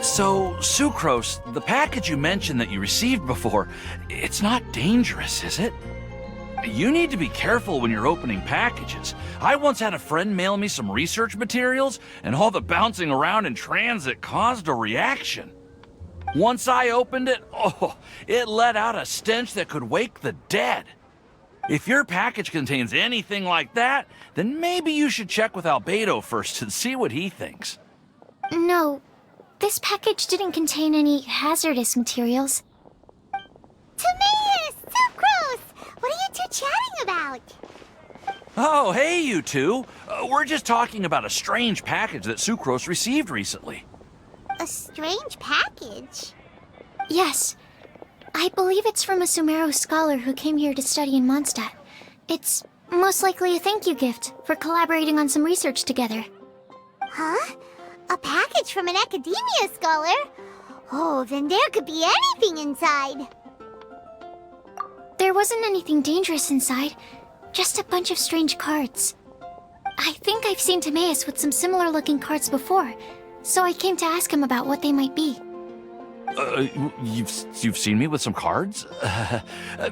So, Sucrose, the package you mentioned that you received before, it's not dangerous, is it? You need to be careful when you're opening packages. I once had a friend mail me some research materials, and all the bouncing around in transit caused a reaction. Once I opened it, it let out a stench that could wake the dead. If your package contains anything like that, then maybe you should check with Albedo first and see what he thinks. No, this package didn't contain any hazardous materials. Timaeus! Sucrose! What are you two chatting about? Oh, hey, you two. We're just talking about a strange package that Sucrose received recently. A strange package? Yes. I believe it's from a Sumeru scholar who came here to study in Mondstadt. It's most likely a thank you gift for collaborating on some research together. Huh? A package from an academia scholar? Oh, then there could be anything inside. There wasn't anything dangerous inside, just a bunch of strange cards. I think I've seen Timaeus with some similar looking cards before, so I came to ask him about what they might be. You've seen me with some cards?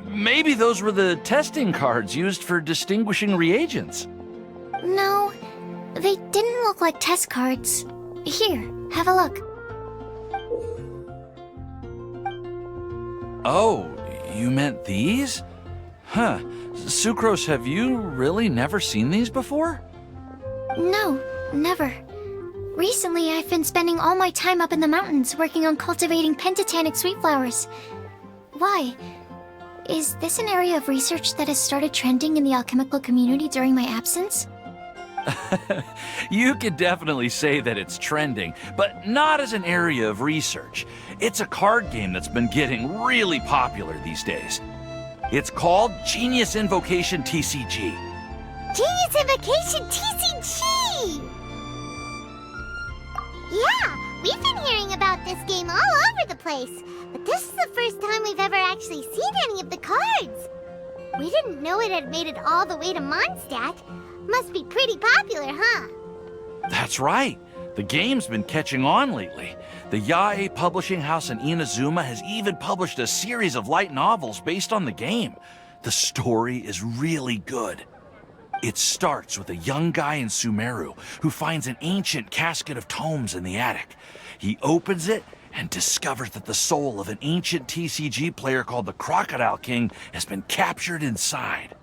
Maybe those were the testing cards used for distinguishing reagents. No, they didn't look like test cards. Here, have a look. Oh, you meant these? Huh. Sucrose, have you really never seen these before? No, never. Recently, I've been spending all my time up in the mountains working on cultivating pentatonic sweet flowers. Why? Is this an area of research that has started trending in the alchemical community during my absence? You could definitely say that it's trending, but not as an area of research. It's a card game that's been getting really popular these days. It's called Genius Invocation TCG. Genius Invocation TCG! Yeah, we've been hearing about this game all over the place, but this is the first time we've ever actually seen any of the cards. We didn't know it had made it all the way to Mondstadt. Must be pretty popular, huh? That's right. The game's been catching on lately. The Yae publishing house in Inazuma has even published a series of light novels based on the game. The story is really good. It starts with a young guy in Sumeru who finds an ancient casket of tomes in the attic. He opens it and discovers that the soul of an ancient TCG player called the Crocodile King has been captured inside.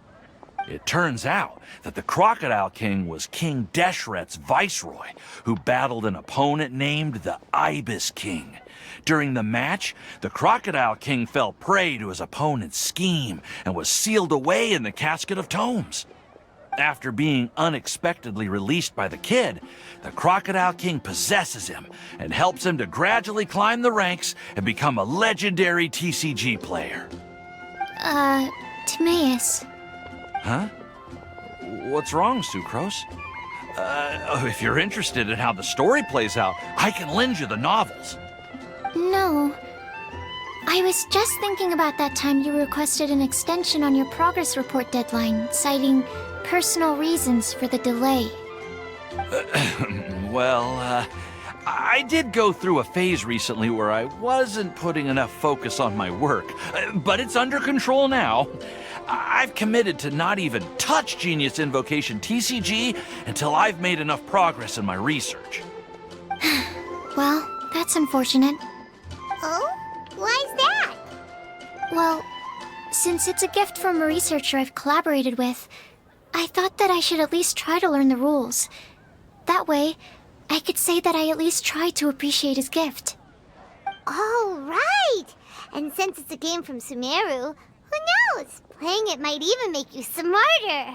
It turns out that the Crocodile King was King Deshret's viceroy, who battled an opponent named the Ibis King. During the match, the Crocodile King fell prey to his opponent's scheme and was sealed away in the casket of tomes. After being unexpectedly released by the kid, the Crocodile King possesses him and helps him to gradually climb the ranks and become a legendary TCG player. Timaeus. Huh? What's wrong, Sucrose? If you're interested in how the story plays out, I can lend you the novels. No. I was just thinking about that time you requested an extension on your progress report deadline, citing personal reasons for the delay. I did go through a phase recently where I wasn't putting enough focus on my work, but it's under control now. I've committed to not even touch Genius Invocation TCG until I've made enough progress in my research. Well, that's unfortunate. Oh? Why's that? Well, since it's a gift from a researcher I've collaborated with, I thought that I should at least try to learn the rules. That way, I could say that I at least tried to appreciate his gift. Oh, right! And since it's a game from Sumeru, who knows? Playing it might even make you smarter.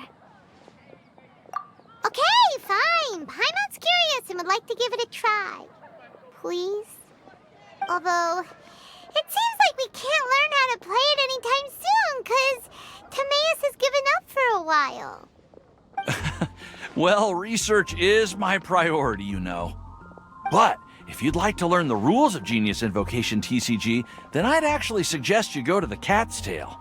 Okay, fine. Paimon's curious and would like to give it a try. Please? Although, it seems like we can't learn how to play it anytime soon, 'cause Timaeus has given up for a while. Well, research is my priority, you know. But if you'd like to learn the rules of Genius Invocation TCG, then I'd actually suggest you go to the Cat's Tail.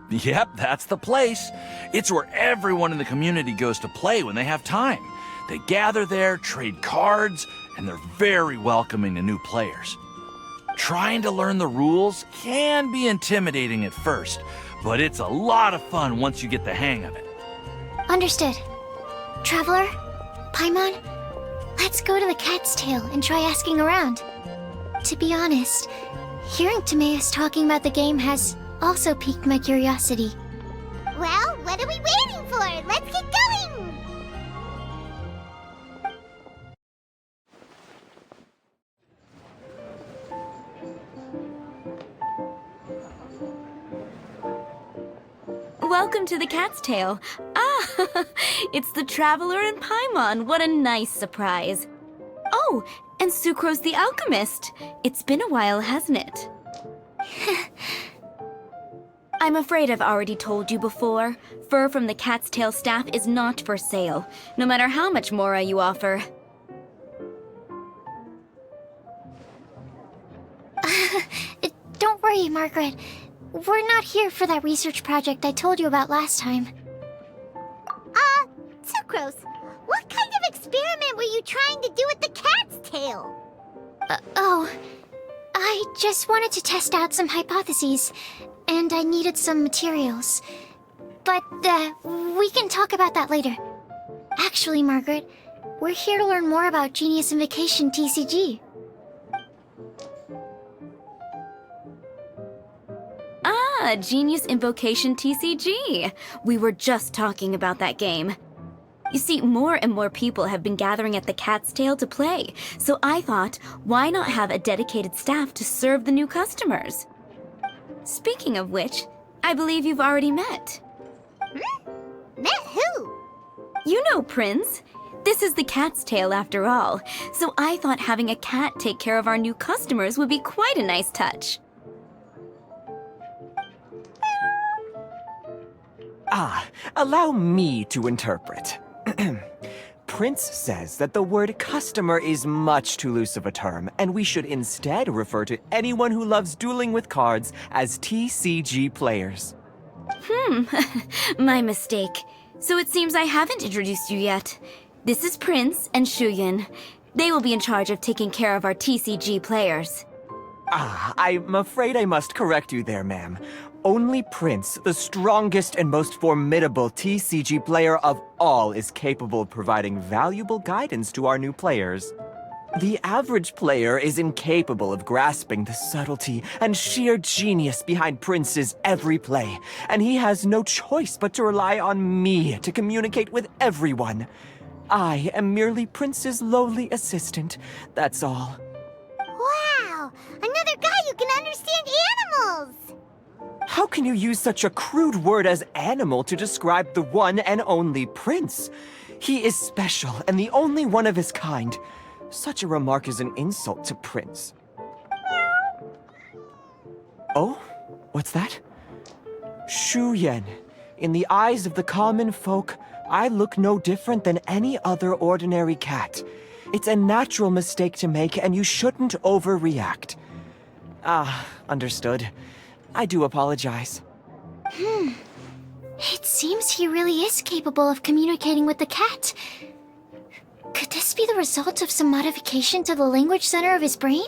Yep, that's the place. It's where everyone in the community goes to play when they have time. They gather there, trade cards, and they're very welcoming to new players. Trying to learn the rules can be intimidating at first, but it's a lot of fun once you get the hang of it. Understood. Traveler, Paimon, let's go to the Cat's Tail and try asking around. To be honest, hearing Timaeus talking about the game has also piqued my curiosity. Well, what are we waiting for? Let's get going! Welcome to the Cat's Tail. Ah, it's the Traveler and Paimon. What a nice surprise. Oh, and Sucrose the Alchemist. It's been a while, hasn't it? I'm afraid I've already told you before. Fur from the Cat's Tail staff is not for sale, no matter how much Mora you offer. Don't worry, Margaret. We're not here for that research project I told you about last time. Sucrose, what kind of experiment were you trying to do with the cat's tail? I just wanted to test out some hypotheses, and I needed some materials. But, we can talk about that later. Actually, Margaret, we're here to learn more about Genius Invocation TCG. Ah, Genius Invocation TCG. We were just talking about that game. You see, more and more people have been gathering at the Cat's Tail to play, so I thought, why not have a dedicated staff to serve the new customers? Speaking of which, I believe you've already met. Met who? You know Prince. This is the Cat's Tail after all, so I thought having a cat take care of our new customers would be quite a nice touch. Allow me to interpret. Prince says that the word customer is much too loose of a term, and we should instead refer to anyone who loves dueling with cards as TCG players. My mistake. So it seems I haven't introduced you yet. This is Prince and Shuyan. They will be in charge of taking care of our TCG players. I'm afraid I must correct you there, ma'am. Only Prince, the strongest and most formidable TCG player of all, is capable of providing valuable guidance to our new players. The average player is incapable of grasping the subtlety and sheer genius behind Prince's every play, and he has no choice but to rely on me to communicate with everyone. I am merely Prince's lowly assistant, that's all. Wow! Another guy who can understand animals! How can you use such a crude word as animal to describe the one and only Prince? He is special and the only one of his kind. Such a remark is an insult to Prince. Oh? What's that? Shuyan. In the eyes of the common folk, I look no different than any other ordinary cat. It's a natural mistake to make, and you shouldn't overreact. Understood. I do apologize. It seems he really is capable of communicating with the cat. Could this be the result of some modification to the language center of his brain?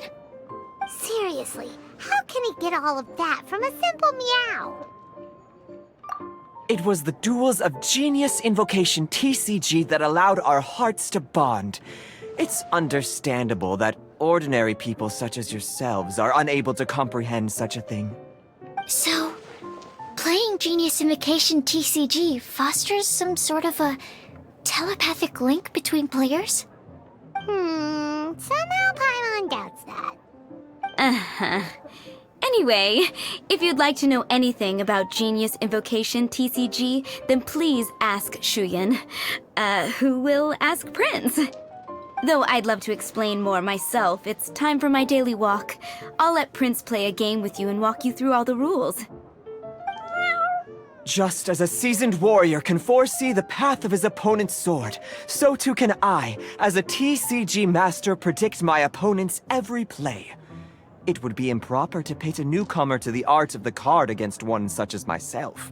Seriously, how can he get all of that from a simple meow? It was the duels of Genius Invocation TCG that allowed our hearts to bond. It's understandable that ordinary people such as yourselves are unable to comprehend such a thing. So, playing Genius Invocation TCG fosters some sort of a telepathic link between players? Somehow Paimon doubts that. Anyway, if you'd like to know anything about Genius Invocation TCG, then please ask Shuyan, who will ask Prince. Though I'd love to explain more myself, it's time for my daily walk. I'll let Prince play a game with you and walk you through all the rules. Just as a seasoned warrior can foresee the path of his opponent's sword, so too can I, as a TCG master, predict my opponent's every play. It would be improper to pit a newcomer to the art of the card against one such as myself,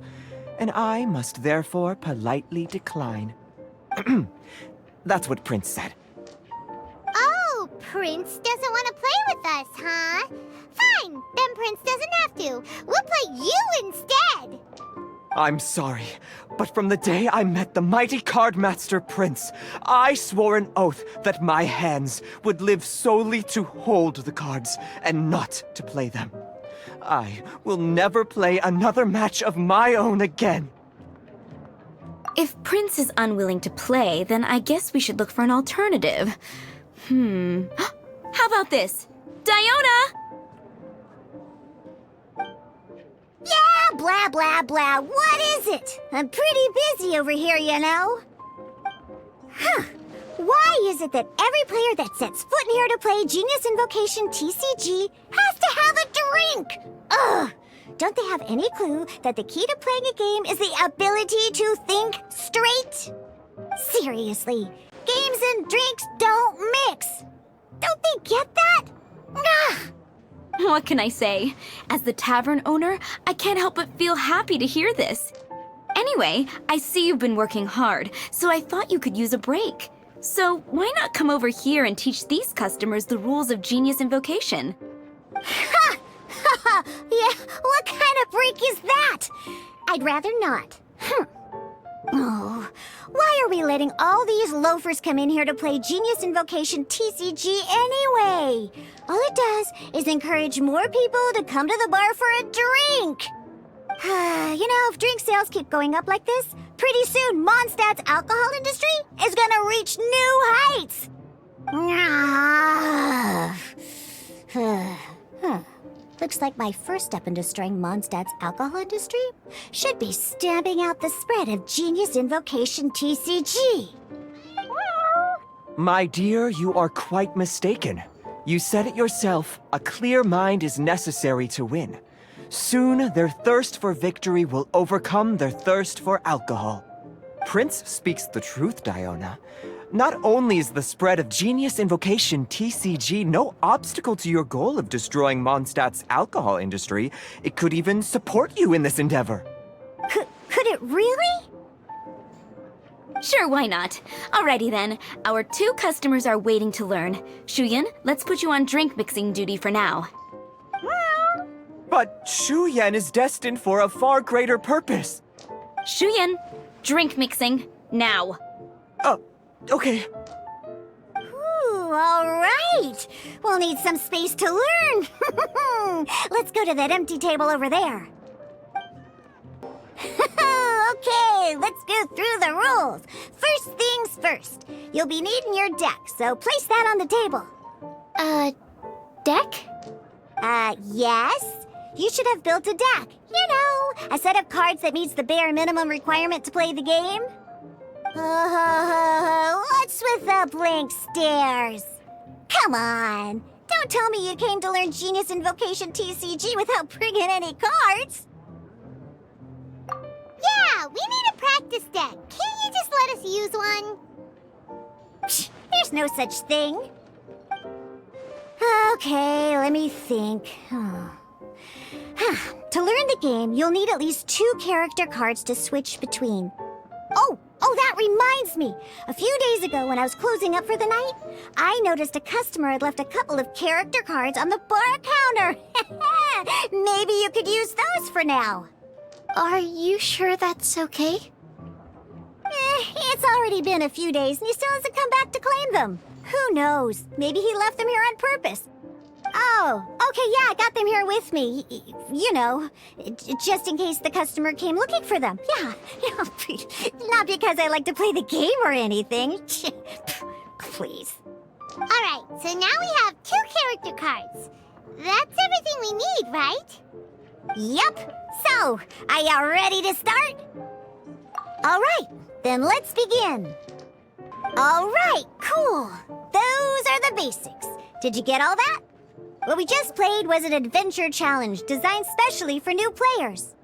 and I must therefore politely decline. That's what Prince said. Oh, Prince doesn't want to play with us, huh? Fine, then Prince doesn't have to. We'll play you instead. I'm sorry, but from the day I met the mighty card master Prince, I swore an oath that my hands would live solely to hold the cards and not to play them. I will never play another match of my own again. If Prince is unwilling to play, then I guess we should look for an alternative. How about this? Diona! Yeah, blah, blah, blah. What is it? I'm pretty busy over here, you know. Why is it that every player that sets foot in here to play Genius Invocation TCG has to have a drink? Ugh! Don't they have any clue that the key to playing a game is the ability to think straight? Seriously, games and drinks don't mix. Don't they get that? Ugh! What can I say? As the tavern owner, I can't help but feel happy to hear this. Anyway, I see you've been working hard, so I thought you could use a break. So why not come over here and teach these customers the rules of Genius Invocation? Ha! Ha! Yeah, what kind of break is that? I'd rather not. Oh, why are we letting all these loafers come in here to play Genius Invocation TCG anyway? All it does is encourage more people to come to the bar for a drink. You know, if drink sales keep going up like this, pretty soon Mondstadt's alcohol industry is gonna reach new heights. Looks like my first step in destroying Mondstadt's alcohol industry should be stamping out the spread of Genius Invocation TCG. My dear, you are quite mistaken. You said it yourself, a clear mind is necessary to win. Soon, their thirst for victory will overcome their thirst for alcohol. Prince speaks the truth, Diona. Not only is the spread of Genius Invocation TCG no obstacle to your goal of destroying Mondstadt's alcohol industry, it could even support you in this endeavor. Could it really? Sure, why not? Alrighty then, our 2 customers are waiting to learn. Shuyan, let's put you on drink mixing duty for now. But Shuyan is destined for a far greater purpose. Shuyan, drink mixing, now. Oh, okay. Ooh, all right. We'll need some space to learn. Let's go to that empty table over there. Okay, let's go through the rules. First things first. You'll be needing your deck, so place that on the table. Deck? Yes. You should have built a deck. You know, a set of cards that meets the bare minimum requirement to play the game. What's with the blank stares? Come on. Don't tell me you came to learn Genius Invocation TCG without bringing any cards. Yeah, we need a practice deck. Can't you just let us use one? Psh, there's no such thing. Okay, let me think. To learn the game, you'll need at least 2 character cards to switch between. Oh, that reminds me. A few days ago when I was closing up for the night, I noticed a customer had left a couple of character cards on the bar counter. Maybe you could use those for now. Are you sure that's okay? It's already been a few days and he still hasn't come back to claim them. Who knows? Maybe he left them here on purpose. Oh, okay, yeah, I got them here with me. You know, just in case the customer came looking for them. Yeah, not because I like to play the game or anything. Please. All right, so now we have 2 character cards. That's everything we need, right? Yep. So, are you ready to start? All right, then let's begin. All right, cool. Those are the basics. Did you get all that? What we just played was an adventure challenge designed specially for new players.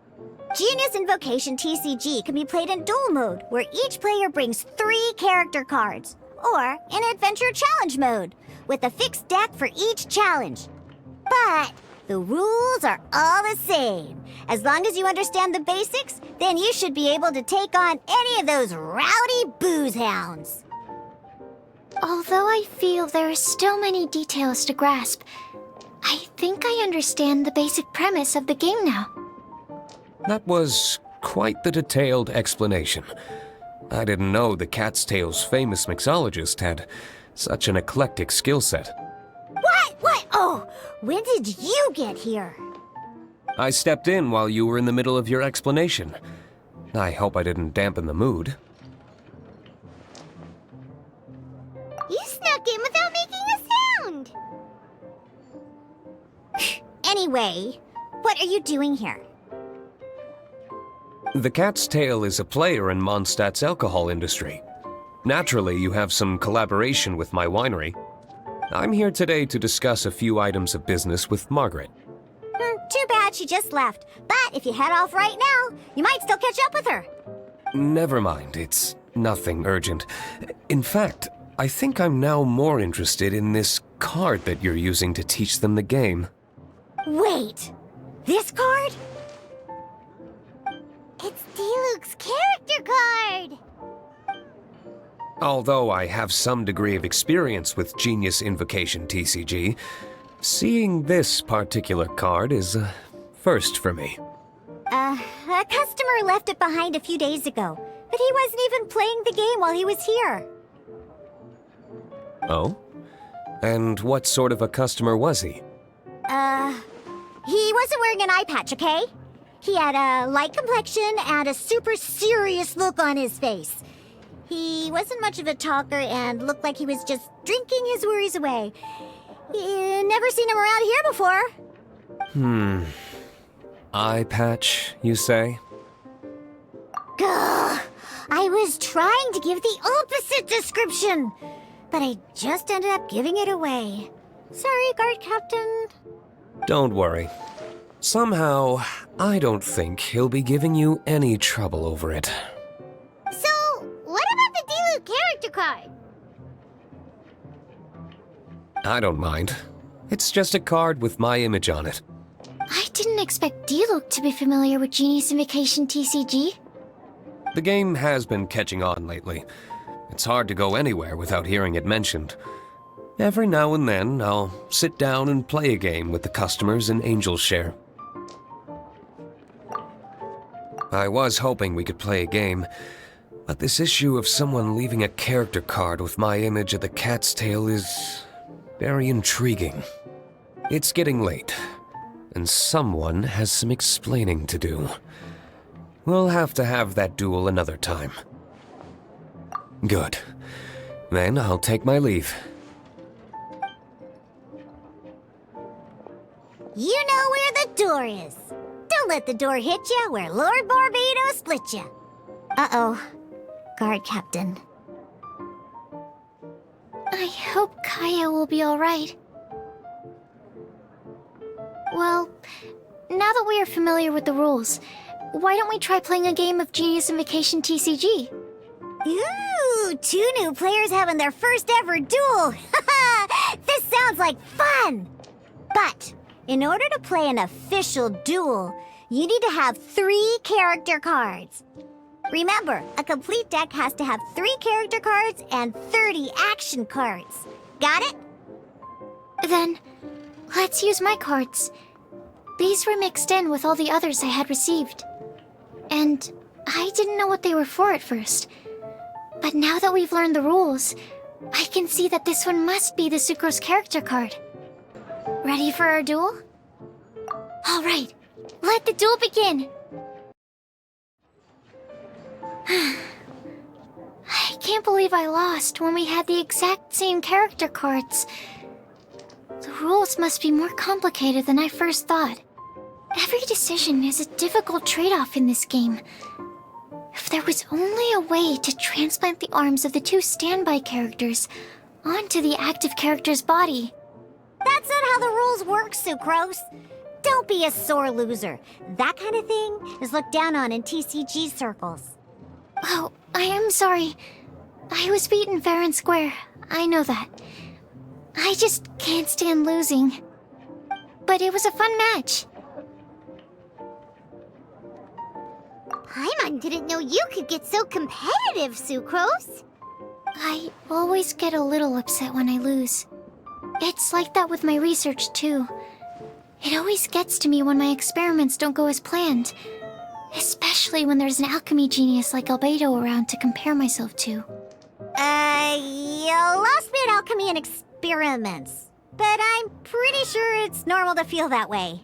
Genius Invocation TCG can be played in duel mode, where each player brings 3 character cards, or in adventure challenge mode, with a fixed deck for each challenge. But the rules are all the same. As long as you understand the basics, then you should be able to take on any of those rowdy booze hounds. Although I feel there are still many details to grasp, I think I understand the basic premise of the game now. That was quite the detailed explanation. I didn't know the Cat's Tail's famous mixologist had such an eclectic skill set. What? Oh, when did you get here? I stepped in while you were in the middle of your explanation. I hope I didn't dampen the mood. You snuck in without making a sound. Anyway, what are you doing here? The Cat's Tail is a player in Mondstadt's alcohol industry. Naturally, you have some collaboration with my winery. I'm here today to discuss a few items of business with Margaret. Too bad she just left. But if you head off right now, you might still catch up with her. Never mind, it's nothing urgent. In fact, I think I'm now more interested in this card that you're using to teach them the game. Wait, this card? It's Diluc's character card! Although I have some degree of experience with Genius Invocation TCG, seeing this particular card is a first for me. A customer left it behind a few days ago, but he wasn't even playing the game while he was here. Oh? And what sort of a customer was he? He wasn't wearing an eye patch, okay? He had a light complexion and a super serious look on his face. He wasn't much of a talker and looked like he was just drinking his worries away. Never seen him around here before. Eye patch, you say? Gah! I was trying to give the opposite description, but I just ended up giving it away. Sorry, guard captain. Don't worry. Somehow, I don't think he'll be giving you any trouble over it. So, what about the Diluc character card? I don't mind. It's just a card with my image on it. I didn't expect Diluc to be familiar with Genius Invocation TCG. The game has been catching on lately. It's hard to go anywhere without hearing it mentioned. Every now and then, I'll sit down and play a game with the customers in Angel's Share. I was hoping we could play a game, but this issue of someone leaving a character card with my image of the Cat's Tail is very intriguing. It's getting late, and someone has some explaining to do. We'll have to have that duel another time. Good. Then I'll take my leave. You know where the door is. Don't let the door hit you where Lord Barbados split you. Uh-oh. Guard captain. I hope Kaya will be alright. Well, now that we are familiar with the rules, why don't we try playing a game of Genius Invocation TCG? Ooh, 2 new players having their first ever duel. This sounds like fun. But in order to play an official duel, you need to have 3 character cards. Remember, a complete deck has to have 3 character cards and 30 action cards. Got it? Then, let's use my cards. These were mixed in with all the others I had received. And I didn't know what they were for at first. But now that we've learned the rules, I can see that this one must be the Sucrose character card. Ready for our duel? Alright, let the duel begin! I can't believe I lost when we had the exact same character cards. The rules must be more complicated than I first thought. Every decision is a difficult trade-off in this game. If there was only a way to transplant the arms of the 2 standby characters onto the active character's body. That's not how the rules work, Sucrose. Don't be a sore loser. That kind of thing is looked down on in TCG circles. Oh, I am sorry. I was beaten fair and square. I know that. I just can't stand losing. But it was a fun match. Paimon didn't know you could get so competitive, Sucrose. I always get a little upset when I lose. It's like that with my research, too. It always gets to me when my experiments don't go as planned. Especially when there's an alchemy genius like Albedo around to compare myself to. You lost me at alchemy and experiments. But I'm pretty sure it's normal to feel that way.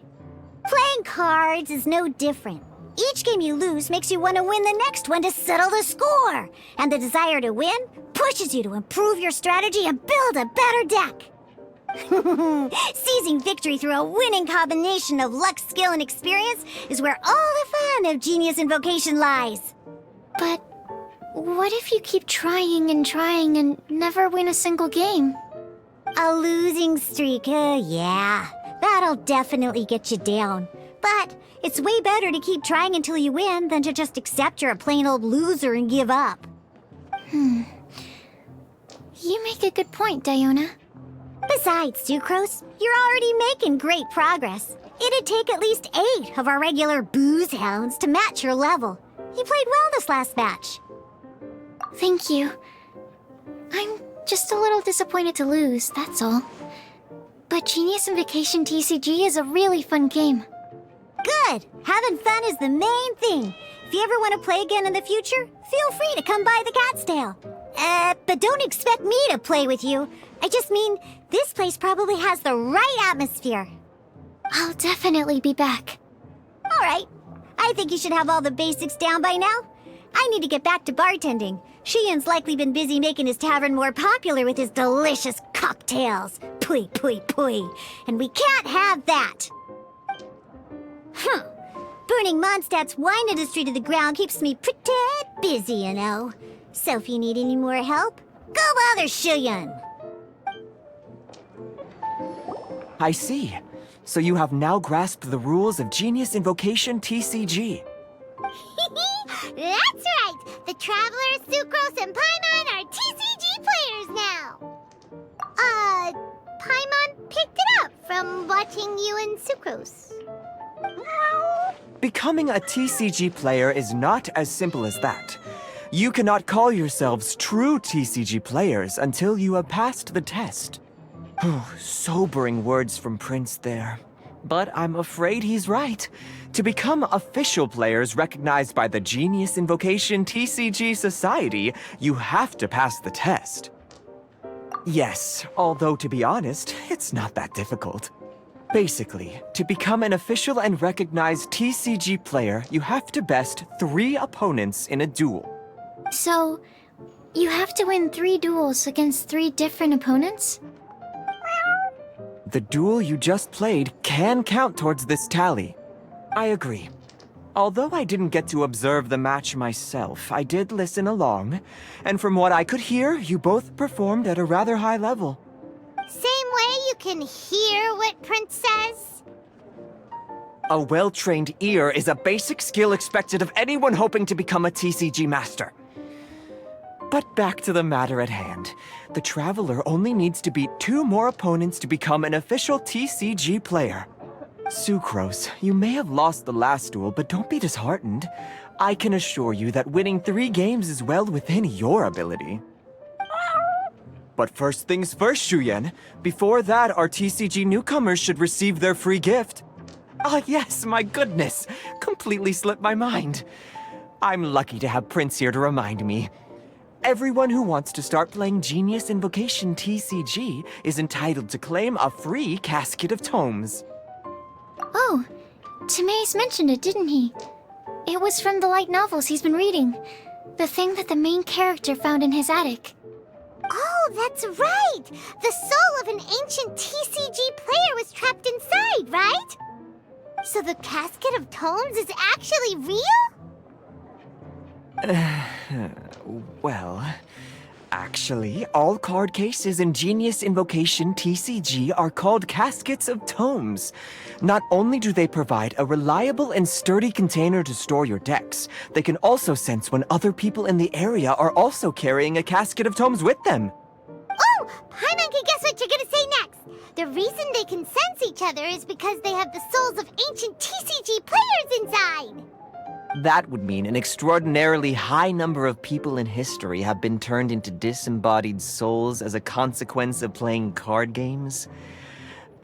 Playing cards is no different. Each game you lose makes you want to win the next one to settle the score. And the desire to win pushes you to improve your strategy and build a better deck. Seizing victory through a winning combination of luck, skill, and experience is where all the fun of Genius Invocation lies. But what if you keep trying and never win a single game? A losing streak, yeah. That'll definitely get you down. But it's way better to keep trying until you win than to just accept you're a plain old loser and give up. You make a good point, Diona. Besides, Sucrose, you're already making great progress. It'd take at least 8 of our regular booze hounds to match your level. You played well this last match. Thank you. I'm just a little disappointed to lose, that's all. But Genius Invocation TCG is a really fun game. Good! Having fun is the main thing. If you ever want to play again in the future, feel free to come by the Cat's Tail. But don't expect me to play with you. I just mean, this place probably has the right atmosphere. I'll definitely be back. Alright. I think you should have all the basics down by now. I need to get back to bartending. Shiyan's likely been busy making his tavern more popular with his delicious cocktails. Pui, pui, pui. And we can't have that. Burning Mondstadt's wine industry to the ground keeps me pretty busy, you know. So if you need any more help, go bother Shiyan. I see. So you have now grasped the rules of Genius Invocation TCG. That's right! The Traveler, Sucrose, and Paimon are TCG players now! Paimon picked it up from watching you and Sucrose. Becoming a TCG player is not as simple as that. You cannot call yourselves true TCG players until you have passed the test. Sobering words from Prince there. But I'm afraid he's right. To become official players recognized by the Genius Invocation TCG Society, you have to pass the test. Yes, although to be honest, it's not that difficult. Basically, to become an official and recognized TCG player, you have to best 3 opponents in a duel. So, you have to win 3 duels against 3 different opponents? The duel you just played can count towards this tally. I agree. Although I didn't get to observe the match myself, I did listen along, and from what I could hear, you both performed at a rather high level. Same way you can hear what Prince says? A well-trained ear is a basic skill expected of anyone hoping to become a TCG master. But back to the matter at hand. The Traveler only needs to beat 2 more opponents to become an official TCG player. Sucrose, you may have lost the last duel, but don't be disheartened. I can assure you that winning 3 games is well within your ability. But first things first, Shuyen. Before that, our TCG newcomers should receive their free gift. Ah, yes, my goodness. Completely slipped my mind. I'm lucky to have Prince here to remind me. Everyone who wants to start playing Genius Invocation TCG is entitled to claim a free casket of tomes. Oh, Timaeus mentioned it, didn't he? It was from the light novels he's been reading. The thing that the main character found in his attic. Oh, that's right! The soul of an ancient TCG player was trapped inside, right? So the casket of tomes is actually real? Well, actually, all card cases in Genius Invocation TCG are called caskets of tomes. Not only do they provide a reliable and sturdy container to store your decks, they can also sense when other people in the area are also carrying a casket of tomes with them. Oh! Paimon can guess what you're gonna say next! The reason they can sense each other is because they have the souls of ancient TCG players inside! That would mean an extraordinarily high number of people in history have been turned into disembodied souls as a consequence of playing card games?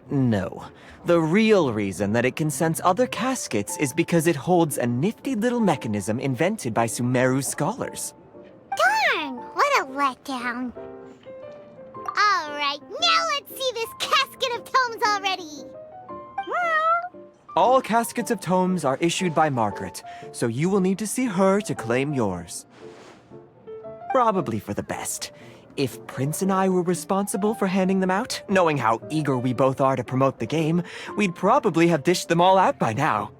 No. The real reason that it can sense other caskets is because it holds a nifty little mechanism invented by Sumeru scholars. Darn, what a letdown. Alright, now let's see this casket of tomes already. All caskets of tomes are issued by Margaret, so you will need to see her to claim yours. Probably for the best. If Prince and I were responsible for handing them out, knowing how eager we both are to promote the game, we'd probably have dished them all out by now.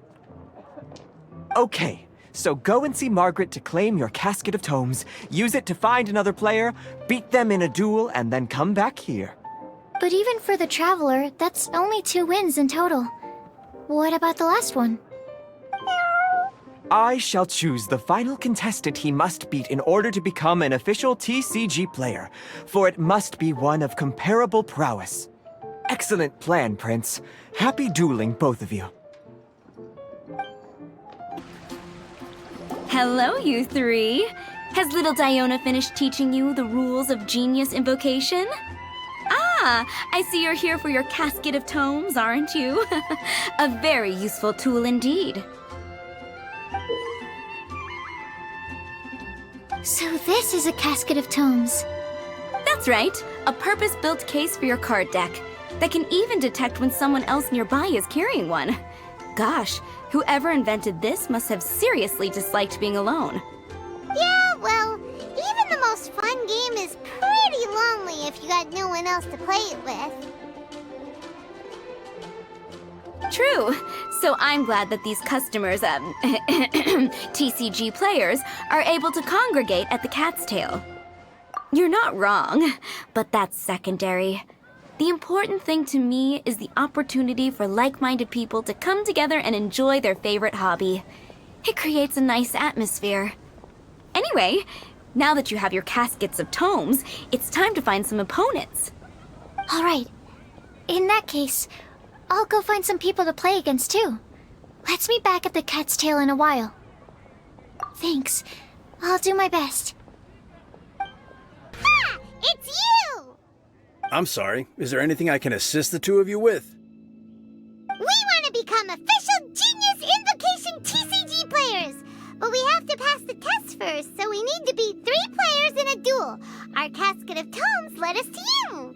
Okay, so go and see Margaret to claim your casket of tomes, use it to find another player, beat them in a duel, and then come back here. But even for the Traveler, that's only 2 wins in total. What about the last one? I shall choose the final contestant he must beat in order to become an official TCG player, for it must be one of comparable prowess. Excellent plan, Prince. Happy dueling, both of you. Hello, you three. Has little Diona finished teaching you the rules of genius invocation? Ah, I see you're here for your casket of tomes, aren't you? A very useful tool indeed. So this is a casket of tomes. That's right, a purpose-built case for your card deck that can even detect when someone else nearby is carrying one. Gosh, whoever invented this must have seriously disliked being alone. Yeah, well, even the most fun game is pretty lonely if you got no one else to play it with. True. So I'm glad that these customers, TCG players, are able to congregate at the Cat's Tail. You're not wrong, but that's secondary. The important thing to me is the opportunity for like-minded people to come together and enjoy their favorite hobby. It creates a nice atmosphere. Anyway, now that you have your caskets of tomes, it's time to find some opponents. All right. In that case, I'll go find some people to play against too. Let's meet back at the Cat's Tail in a while. Thanks. I'll do my best. Ha! It's you! I'm sorry. Is there anything I can assist the two of you with? We want to become official Genius Invocation TCG players, but we have to pass the test first, so we need to beat 3 players in a duel. Our casket of tomes led us to you.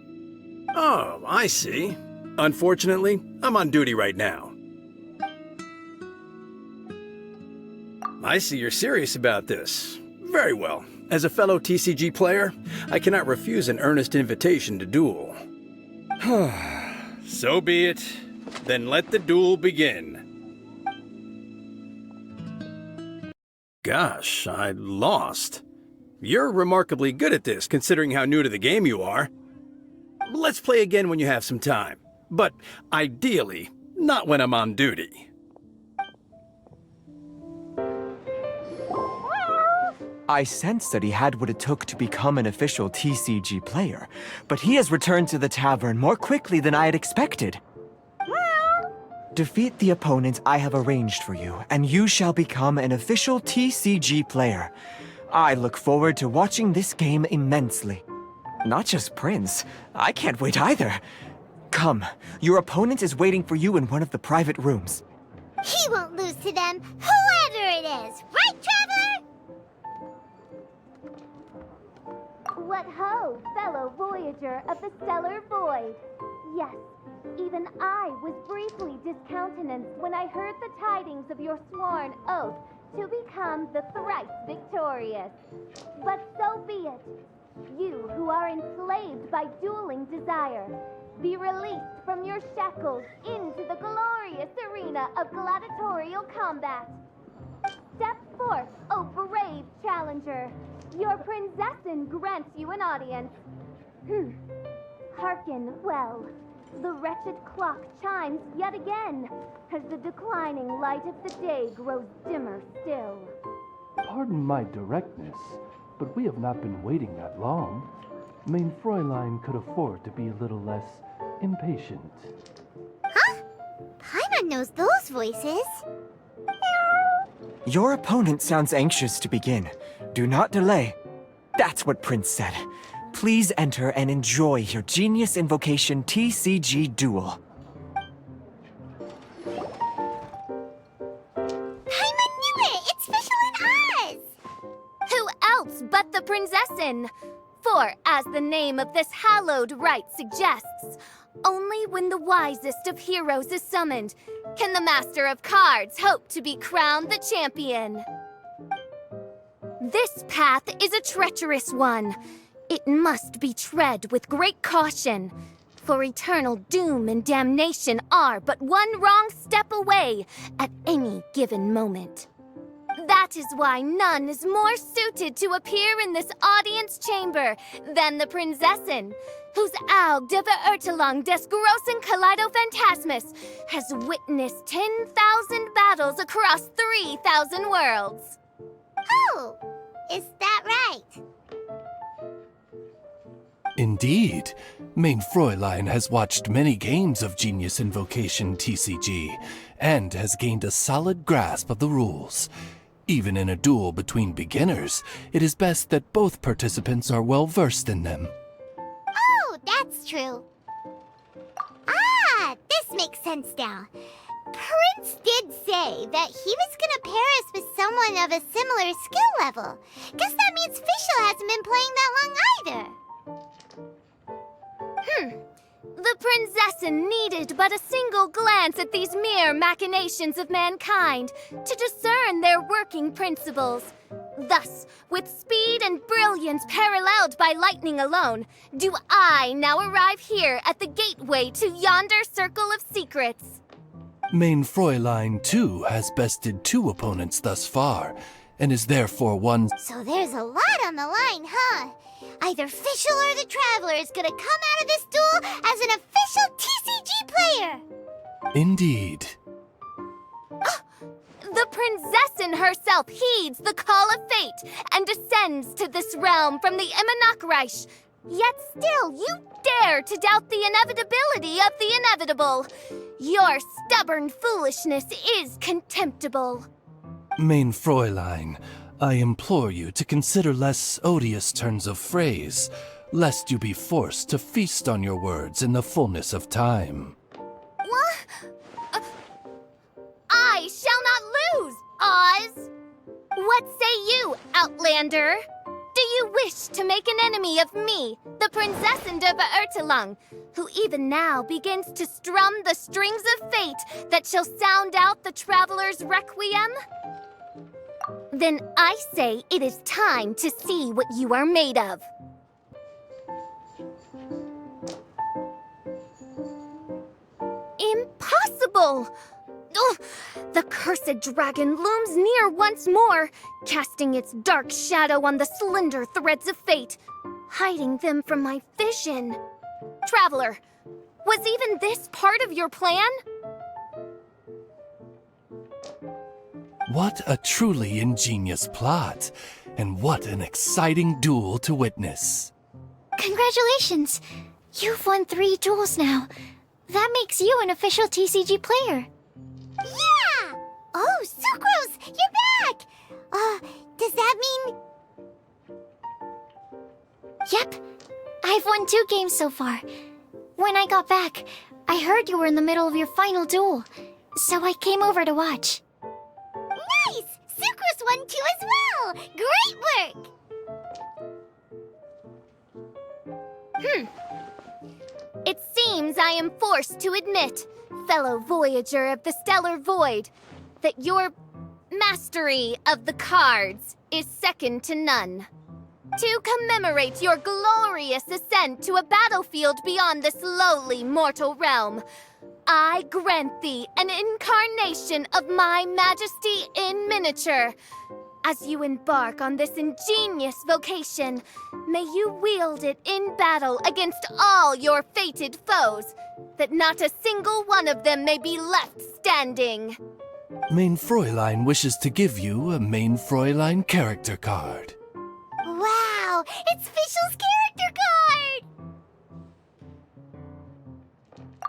Oh, I see. Unfortunately, I'm on duty right now. I see you're serious about this. Very well. As a fellow TCG player, I cannot refuse an earnest invitation to duel. So be it. Then let the duel begin. Gosh, I lost. You're remarkably good at this, considering how new to the game you are. Let's play again when you have some time. But ideally, not when I'm on duty. I sensed that he had what it took to become an official TCG player, but he has returned to the tavern more quickly than I had expected. Defeat the opponent I have arranged for you, and you shall become an official TCG player. I look forward to watching this game immensely. Not just Prince. I can't wait either. Come, your opponent is waiting for you in one of the private rooms. He won't lose to them, whoever it is. Right, Traveler? What ho, fellow voyager of the stellar void! Yes, even I was briefly discountenanced when I heard the tidings of your sworn oath to become the thrice victorious. But so be it. You who are enslaved by dueling desire, be released from your shackles into the glorious arena of gladiatorial combat. Step forth, O brave challenger. Your princessin grants you an audience. Hearken well. The wretched clock chimes yet again, as the declining light of the day grows dimmer still. Pardon my directness, but we have not been waiting that long. Mein Fräulein could afford to be a little less impatient. Huh? Paimon knows those voices. Your opponent sounds anxious to begin. Do not delay. That's what Prince said. Please enter and enjoy your Genius Invocation TCG duel. Paimon knew it! It's Fischl and Oz! Who else but the Prinzessin? For, as the name of this hallowed rite suggests, only when the wisest of heroes is summoned can the Master of Cards hope to be crowned the champion. This path is a treacherous one. It must be tread with great caution, for eternal doom and damnation are but one wrong step away at any given moment. That is why none is more suited to appear in this audience chamber than the Prinzessin, whose Aug de Beurtelang des großen Kaleido-Phantasmus has witnessed 10,000 battles across 3,000 worlds. Oh, is that right? Indeed. Main Fräulein has watched many games of Genius Invocation TCG, and has gained a solid grasp of the rules. Even in a duel between beginners, it is best that both participants are well versed in them. Oh, that's true. Ah, this makes sense now. Prince did say that he was gonna pair us with someone of a similar skill level. Guess that means Fischl hasn't been playing that long either. The Prinzessin needed but a single glance at these mere machinations of mankind to discern their working principles. Thus, with speed and brilliance paralleled by lightning alone, do I now arrive here at the gateway to yonder circle of secrets. Main Fräulein, too, has bested 2 opponents thus far, and is therefore one... So there's a lot on the line, huh? Either Fischl or the Traveler is gonna come out of this duel as an official TCG player! Indeed. The Prinzessin herself heeds the call of fate and descends to this realm from the Immanakreich. Yet still, you dare to doubt the inevitability of the inevitable. Your stubborn foolishness is contemptible. Main Fräulein, I implore you to consider less odious turns of phrase, lest you be forced to feast on your words in the fullness of time. What? I shall not lose, Oz! What say you, Outlander? Do you wish to make an enemy of me, the Prinzessin de Beurtelang, who even now begins to strum the strings of fate that shall sound out the Traveler's Requiem? Then I say it is time to see what you are made of. Impossible! Ugh, the cursed dragon looms near once more, casting its dark shadow on the slender threads of fate, hiding them from my vision. Traveler, was even this part of your plan? What a truly ingenious plot, and what an exciting duel to witness. Congratulations! You've won 3 duels now. That makes you an official TCG player. Yeah! Oh, Sucrose, you're back! Does that mean... Yep. I've won 2 games so far. When I got back, I heard you were in the middle of your final duel, so I came over to watch. Nice! Sucrose won too as well! Great work! It seems I am forced to admit, fellow voyager of the stellar void, that your mastery of the cards is second to none. To commemorate your glorious ascent to a battlefield beyond this lowly mortal realm, I grant thee an incarnation of my majesty in miniature. As you embark on this ingenious vocation, may you wield it in battle against all your fated foes, that not a single one of them may be left standing. Main Fräulein wishes to give you a Main Fräulein character card. Wow! It's Fischl's character card!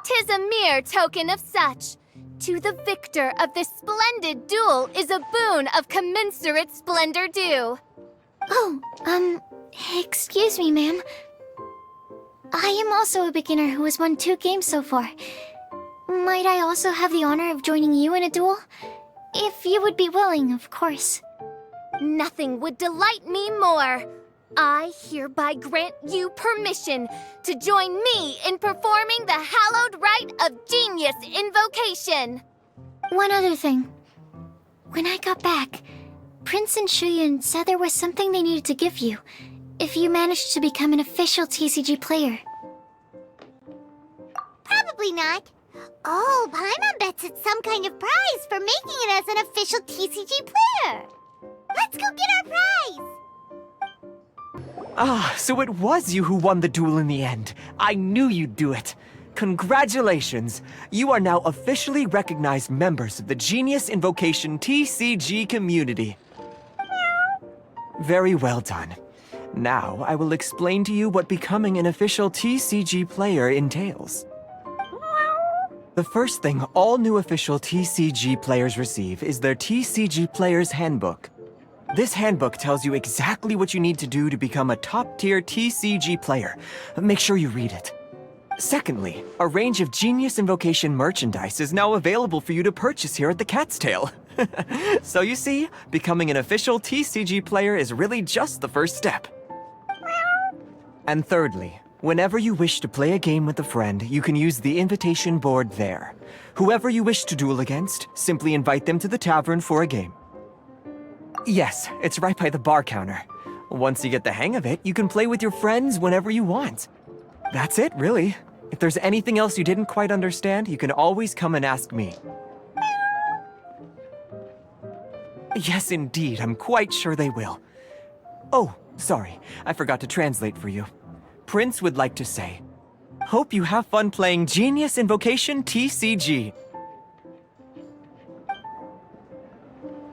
'Tis a mere token of such. To the victor of this splendid duel is a boon of commensurate splendor due. Oh, excuse me, ma'am. I am also a beginner who has won 2 games so far. Might I also have the honor of joining you in a duel? If you would be willing, of course. Nothing would delight me more. I hereby grant you permission to join me in performing the hallowed rite of Genius Invocation. One other thing. When I got back, Prince and Shuyan said there was something they needed to give you if you managed to become an official TCG player. Probably not. Oh, Paimon bets it's some kind of prize for making it as an official TCG player. Let's go get our prize! Ah, so it was you who won the duel in the end. I knew you'd do it. Congratulations! You are now officially recognized members of the Genius Invocation TCG community. Very well done. Now, I will explain to you what becoming an official TCG player entails. The first thing all new official TCG players receive is their TCG Player's Handbook. This handbook tells you exactly what you need to do to become a top-tier TCG player. Make sure you read it. Secondly, a range of Genius Invocation merchandise is now available for you to purchase here at the Cat's Tail. So you see, becoming an official TCG player is really just the first step. And thirdly, whenever you wish to play a game with a friend, you can use the invitation board there. Whoever you wish to duel against, simply invite them to the tavern for a game. Yes, it's right by the bar counter. Once you get the hang of it, you can play with your friends whenever you want. That's it, really. If there's anything else you didn't quite understand, you can always come and ask me. Yes, indeed, I'm quite sure they will. Oh, sorry, I forgot to translate for you. Prince would like to say, hope you have fun playing Genius Invocation TCG.